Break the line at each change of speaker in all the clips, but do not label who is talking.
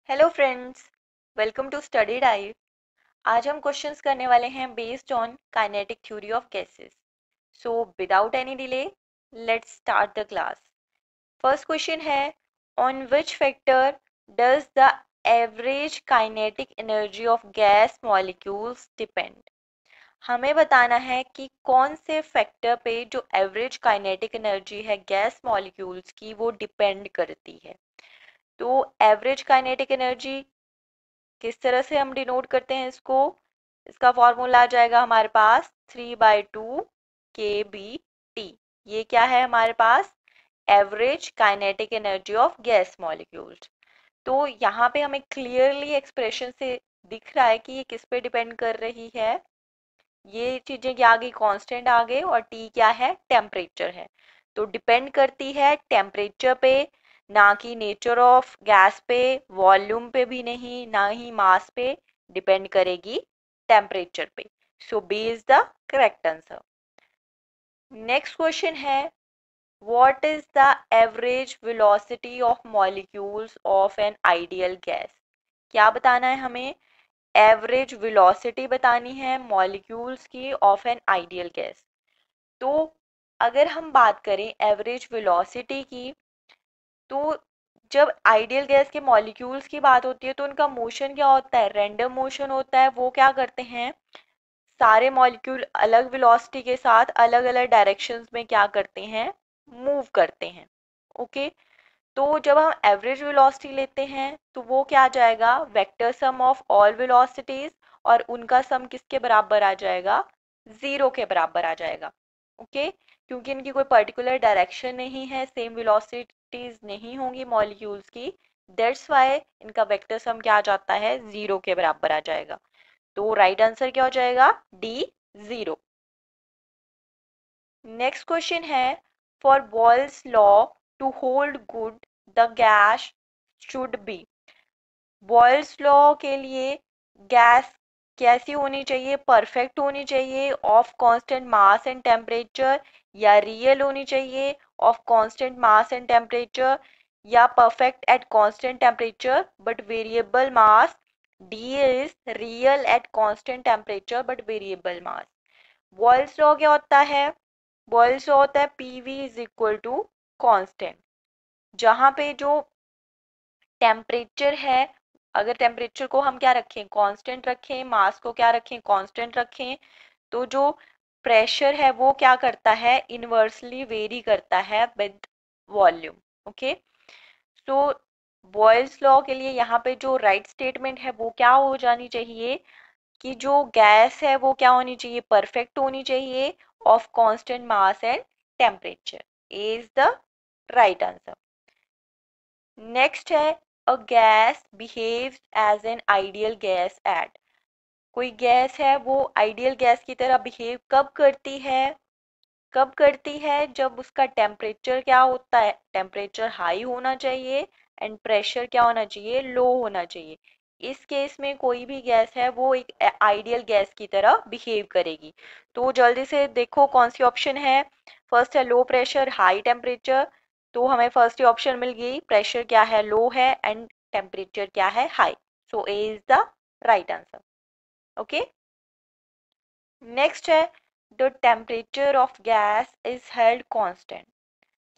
Hello friends, welcome to study dive. आज हम questions करने वाले हैं based on kinetic theory of gases. So without any delay let's start the class. First question है, on which factor does the average kinetic energy of gas molecules depend. हमें बताना है कि कौन से फैक्टर पे जो एवरेज काइनेटिक एनर्जी है गैस मॉलिक्यूल्स की वो डिपेंड करती है। तो एवरेज काइनेटिक एनर्जी किस तरह से हम डिनोट करते हैं इसको, इसका फॉर्मूला आ जाएगा हमारे पास 3/2 kBT। ये क्या है हमारे पास, average kinetic energy of gas molecules. तो यहाँ पे हमें क्लियरली एक्सप्रेशन से दिख रहा है कि ये किस पे डिपेंड कर रही है। ये चीजें क्या आ गई, कांस्टेंट आ गए, और टी क्या है, टेम्परेचर है। तो डिपेंड करती है टेम्परेचर पे, ना कि नेचर ऑफ गैस पे, वॉल्यूम पे भी नहीं, ना ही मास पे, डिपेंड करेगी टेम्परेचर पे। So B is the correct answer. Next question है, what is the average velocity of molecules of an ideal gas. क्या बताना है हमें, एवरेज वेलोसिटी बतानी है मॉलिक्यूल्स की ऑफ एन आइडियल गैस। तो अगर हम बात करें एवरेज वेलोसिटी की, तो जब आइडियल गैस के मॉलिक्यूल्स की बात होती है तो उनका मोशन क्या होता है, रैंडम मोशन होता है। वो क्या करते हैं, सारे मॉलिक्यूल अलग वेलोसिटी के साथ अलग अलग डायरेक्शंस में क्या करते हैं, मूव करते हैं। ओके, तो जब हम एवरेज वेलोसिटी लेते हैं तो वो क्या आ जाएगा, vector sum of all velocities, और उनका सम किसके बराबर आ जाएगा, जीरो के बराबर आ जाएगा। ओके, क्योंकि इनकी कोई पर्टिकुलर डायरेक्शन नहीं है, सेम वेलोसिटीज नहीं होंगी मॉलिक्यूल्स की, दैट्स वाई इनका वेक्टर सम क्या आ जाता है, जीरो के बराबर आ जाएगा। तो राइट आंसर क्या हो जाएगा, डी, जीरो। नेक्स्ट क्वेश्चन है, for Boyle's law to hold good the gas should be. Boyle's law के लिए गैस कैसी होनी चाहिए, परफेक्ट होनी चाहिए, of constant mass and temperature, या रियल होनी चाहिए, of constant mass and temperature, या perfect at constant temperature but variable mass. D is real at constant temperature but variable mass. Boyle's law क्या होता है, बॉयल्स लॉ होता है PV is equal to constant, जहां पे जो टेम्परेचर है, अगर टेम्परेचर को हम क्या रखें, कांस्टेंट रखें, मास को क्या रखें, कांस्टेंट रखें, तो जो प्रेशर है वो क्या करता है, इनवर्सली वेरी करता है with volume. Okay, so boils law के लिए यहाँ पे जो राइट स्टेटमेंट है वो क्या हो जानी चाहिए, कि जो गैस है वो क्या होनी चाहिए, परफेक्ट होनी चाहिए, of constant mass and temperature. A is the right answer. Next है, a gas behaves as an ideal gas at. कोई गैस है वो आइडियल गैस की तरह बिहेव कब करती है, कब करती है, जब उसका टेम्परेचर क्या होता है, टेम्परेचर हाई होना चाहिए, एंड प्रेशर क्या होना चाहिए, लो होना चाहिए। इस केस में कोई भी गैस है वो एक आइडियल गैस की तरह बिहेव करेगी। तो जल्दी से देखो कौन सी ऑप्शन है। फर्स्ट है लो प्रेशर हाई टेम्परेचर, तो हमें फर्स्ट ही ऑप्शन मिल गई, प्रेशर क्या है, लो है, एंड टेम्परेचर क्या है, high. So A is the right answer. Okay, next है, the temperature of gas is held constant.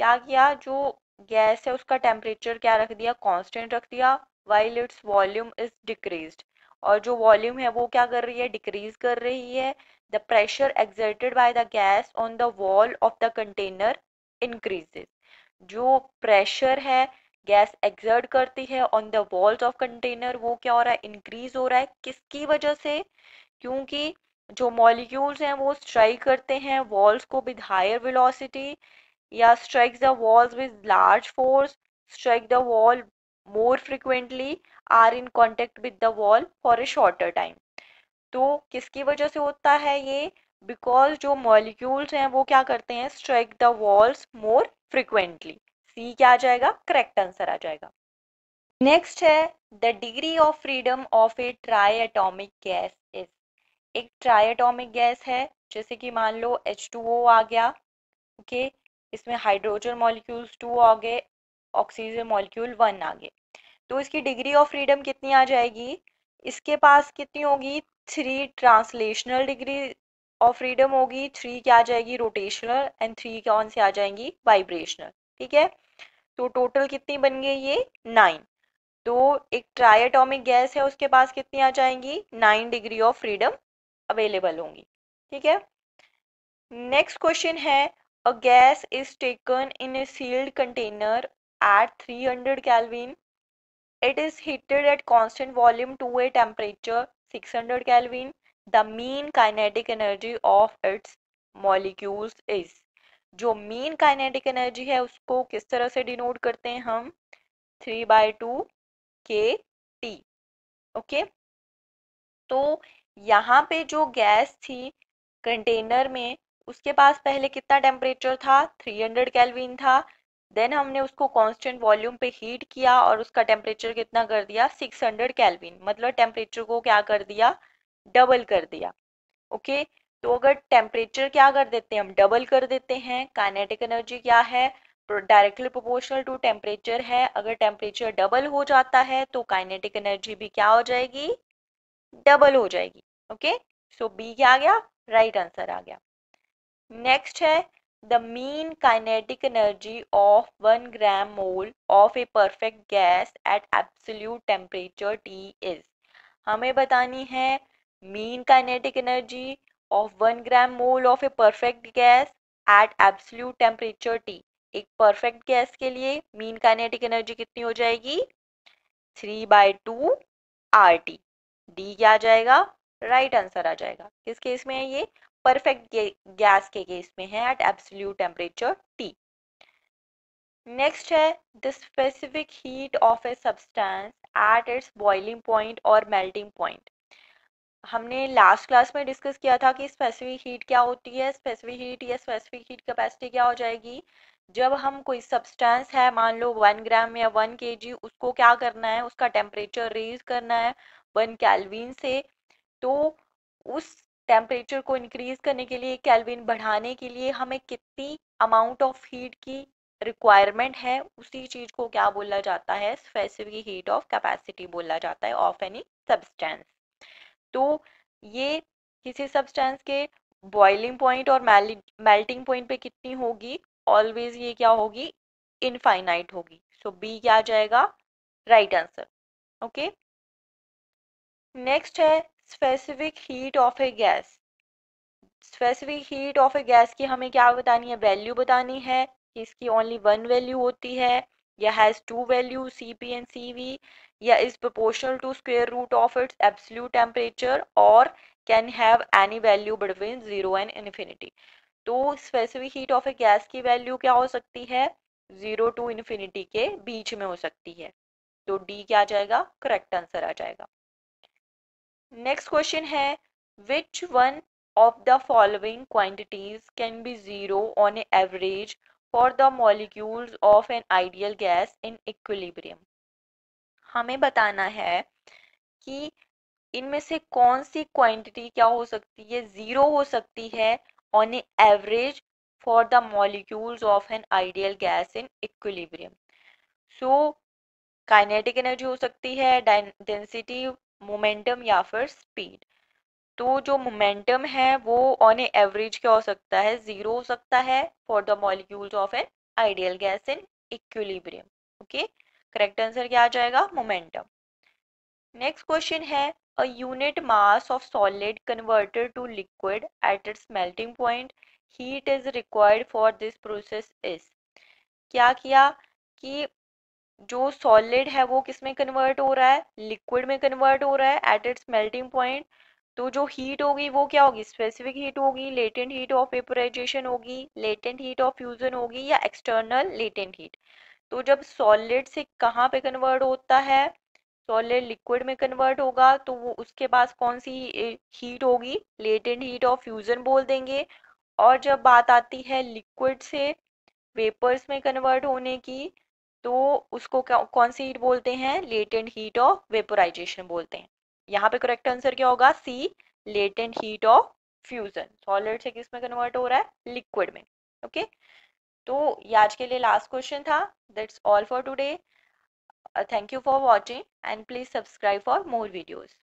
क्या किया, जो गैस है उसका टेम्परेचर क्या रख दिया, कांस्टेंट रख दिया, while its volume is decreased, और जो वॉल्यूम है वो क्या कर रही है, डिक्रीज कर रही है। The pressure exerted by the gas on the wall of the container increases. जो प्रेशर है गैस एक्सर्ट करती है on the walls of container, वो क्या हो रहा है, इंक्रीज हो रहा है। किसकी वजह से, क्योंकि जो मॉलिक्यूल्स हैं वो स्ट्राइक करते हैं वॉल्स को विद हायर वेलोसिटी, या strikes the walls with large force, strike the wall more frequently, are in contact with the wall for a shorter time। तो किसकी वजह से होता है ये, बिकॉज जो मॉलिक्यूल्स हैं वो क्या करते हैं, strike the walls more frequently. C क्या आ जाएगा, करेक्ट आंसर आ जाएगा। नेक्स्ट है, the degree of freedom of a triatomic gas is. एक ट्राई एटॉमिक गैस है, जैसे कि मान लो H2O आ गया। ओके, इसमें हाइड्रोजन मॉलिक्यूल्स 2 आ गए, ऑक्सीजन मॉलिक्यूल 1 आ गए। तो इसकी डिग्री ऑफ फ्रीडम कितनी आ जाएगी, इसके पास कितनी होगी, 3 ट्रांसलेशनल डिग्री ऑफ फ्रीडम होगी, 3 क्या आ जाएगी रोटेशनल, एंड 3 कौन सी आ जाएंगी वाइब्रेशनल। ठीक है, तो टोटल कितनी बन गई ये 9। तो एक ट्राई एटॉमिक गैस है उसके पास कितनी आ जाएंगी 9 डिग्री ऑफ फ्रीडम अवेलेबल होंगी। ठीक है, नेक्स्ट क्वेश्चन है a gas is taken in a sealed container at 300 kelvin, it is heated at constant volume to a temperature 600 Kelvin. The mean kinetic energy of its molecules is, जो mean kinetic energy है उसको किस तरह से denote करते हैं हम, 3/2 kT। Okay, तो यहाँ पे जो गैस थी कंटेनर में, उसके पास पहले कितना टेम्परेचर था, 300 केल्विन था। देन हमने उसको कांस्टेंट वॉल्यूम पे हीट किया और उसका टेम्परेचर कितना कर दिया, 600 केल्विन, मतलब टेम्परेचर को क्या कर दिया, डबल कर दिया। ओके, तो अगर टेम्परेचर क्या कर देते हैं हम, डबल कर देते हैं, काइनेटिक एनर्जी क्या है, डायरेक्टली प्रोपोर्शनल टू टेम्परेचर है। अगर टेम्परेचर डबल हो जाता है तो काइनेटिक एनर्जी भी क्या हो जाएगी, डबल हो जाएगी। ओके, सो बी क्या आ गया, राइट आंसर आ गया। नेक्स्ट है the mean kinetic energy of 1 gram mole of a perfect gas at absolute temperature T is, हमें बतानी है mean kinetic energy of 1 gram mole of a perfect gas at absolute temperature T. एक perfect gas के लिए mean kinetic energy कितनी हो जाएगी, 3/2 R T. D क्या आ जाएगा, राइट आंसर आ जाएगा। किस केस में है ये, परफेक्ट गैस के केस में है at absolute temperature T. Next है the specific heat of a substance at its boiling point और मेल्टिंग पॉइंट। हमने लास्ट क्लास में डिस्कस किया था कि स्पेसिफिक हीट क्या होती है, स्पेसिफिक हीट या स्पेसिफिक हीट कैपेसिटी क्या हो जाएगी, जब हम कोई सब्सटेंस है मान लो 1 ग्राम या 1 kg, उसको क्या करना है, उसका टेम्परेचर रेज करना है 1 केल्विन से, तो उस टेम्परेचर को इंक्रीज करने के लिए, केल्विन बढ़ाने के लिए हमें कितनी अमाउंट ऑफ हीट की रिक्वायरमेंट है, उसी चीज को क्या बोला जाता है, स्पेसिफिक हीट ऑफ कैपेसिटी बोला जाता है ऑफ एनी सब्सटेंस। तो ये किसी सब्सटेंस के बॉइलिंग पॉइंट और मेल्टिंग पॉइंट पे कितनी होगी, ऑलवेज ये क्या होगी, इनफाइनाइट होगी। सो बी क्या आ जाएगा, राइट आंसर। ओके, नेक्स्ट है specific heat of a gas. Specific heat of a gas की हमें क्या बतानी है, वैल्यू बतानी है कि इसकी ओनली 1 वैल्यू होती है, या has 2 value C P and C V, या is proportional to square root of its absolute temperature, और can have any value between 0 and infinity. तो specific heat of a gas की वैल्यू क्या हो सकती है, 0 टू इन्फिनिटी के बीच में हो सकती है। तो डी क्या आ जाएगा, करेक्ट आंसर आ जाएगा। नेक्स्ट क्वेश्चन है which one of the following quantities can be zero on an average for the molecules of an ideal gas in equilibrium। हमें बताना है कि इनमें से कौन सी क्वांटिटी क्या हो सकती है, जीरो हो सकती है on A average for the molecules of an ideal gas in equilibrium. So kinetic energy हो सकती है, डेंसिटी, मोमेंटम या फिर स्पीड। तो जो मोमेंटम है वो ऑन ए एवरेज क्या हो सकता है, जीरो हो सकता है for the molecules of an ideal gas in equilibrium. Okay, correct answer क्या आ जाएगा, मोमेंटम। नेक्स्ट क्वेश्चन है a unit mass of solid converted to liquid at its melting point, heat is required for this process is. क्या किया कि जो solid है वो किस में कन्वर्ट हो रहा है, लिक्विड में कन्वर्ट हो रहा है एट इट्स मेल्टिंग पॉइंट। तो जो हीट होगी वो क्या होगी, स्पेसिफिक हीट होगी, लेटेंट हीट ऑफ वेपोराइजेशन होगी, लेटेंट हीट ऑफ फ्यूजन होगी, या एक्सटर्नल लेटेंट हीट। तो जब सॉलिड से कहाँ पे कन्वर्ट होता है, सॉलिड लिक्विड में कन्वर्ट होगा, तो वो उसके पास कौन सी हीट होगी, लेटेंट हीट ऑफ फ्यूजन बोल देंगे। और जब बात आती है लिक्विड से वेपर्स में कन्वर्ट होने की, तो उसको कौन सी हीट बोलते हैं, लेटेंट हीट ऑफ वेपोराइजेशन बोलते हैं। यहाँ पे करेक्ट आंसर क्या होगा, C, latent heat of fusion. Solid से किस में कन्वर्ट हो रहा है, लिक्विड में। ओके, तो ये आज के लिए लास्ट क्वेश्चन था। That's all for today. Thank you for watching and please subscribe for more videos.